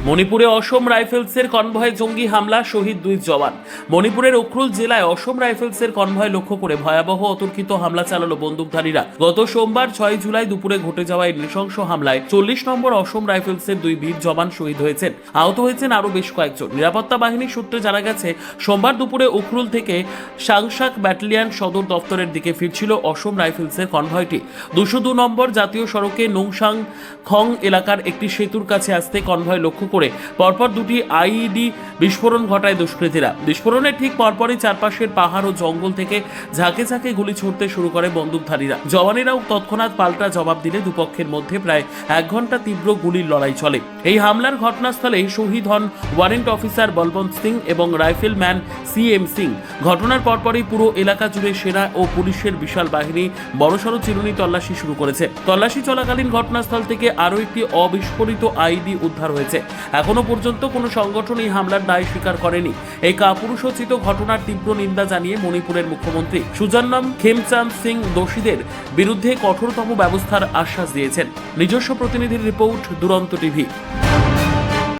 মণিপুরে অসম রাইফেলসের কনভয়ে জঙ্গি হামলা, শহীদ 2 জওয়ান। মণিপুরের উখরুল জেলায় অসম রাইফেলসের কনভয় লক্ষ্য করে ভয়াবহ অতর্কিত হামলা চালালো বন্দুকধারীরা। গত সোমবার 6 জুলাই দুপুরে ঘটে যাওয়া এই নৃশংস হামলায় 40 নম্বর অসম রাইফেলসের 2 বীর জওয়ান শহীদ হয়েছেন। আহত হয়েছেন আরও বেশ কয়েকজন। নিরাপত্তা বাহিনীর সূত্রে জানা গেছে, সোমবার দুপুরে উখরুল থেকে সাংসাক ব্যাটালিয়ন সদর দপ্তরের দিকে ফিরছিল অসম রাইফেলসের কনভয়টি। 202 নম্বর জাতীয় সড়কে নংসাং খং এলাকার একটি সেতুর কাছে আসতে কনভয় লক্ষ্য করে পরপর দুটি আইইডি বিস্ফোরণ ঘটায় দুষ্কৃতীরা। বিস্ফোরণের ঠিক পরপরই চারপাশের পাহাড় ও জঙ্গল থেকে ঝাঁকে ঝাঁকে গুলি ছুড়তে শুরু করে বন্দুকধারীরা। জওয়ানেরাও তৎক্ষণাৎ পাল্টা জবাব দিলে দুপক্ষের মধ্যে প্রায় 1 ঘন্টা তীব্র গুলির লড়াই চলে। এই হামলার ঘটনাস্থলেই শহীদ হন ওয়ারেন্ট অফিসার বলবন্ত সিং এবং রাইফেলম্যান CM সিং। ঘটনার পরপরই পুরো এলাকা জুড়ে সেনা ও পুলিশের বিশাল বাহিনী বড়সড় চিরুনি তল্লাশি শুরু করেছে। তল্লাশি চলাকালীন ঘটনাস্থল থেকে আরও একটি অবিস্ফোরিত আইডি উদ্ধার হয়েছে। এখনো পর্যন্ত কোনো সংগঠন এই হামলার দায় স্বীকার করেনি। এই কাপুরুষোচিত ঘটনার তীব্র নিন্দা জানিয়ে মণিপুরের মুখ্যমন্ত্রী সুজনম খেমচান্দ সিং দোষীদের বিরুদ্ধে কঠোরতম ব্যবস্থার আশ্বাস দিয়েছেন। নিজস্ব প্রতিনিধির রিপোর্ট, দুরন্ত টিভি।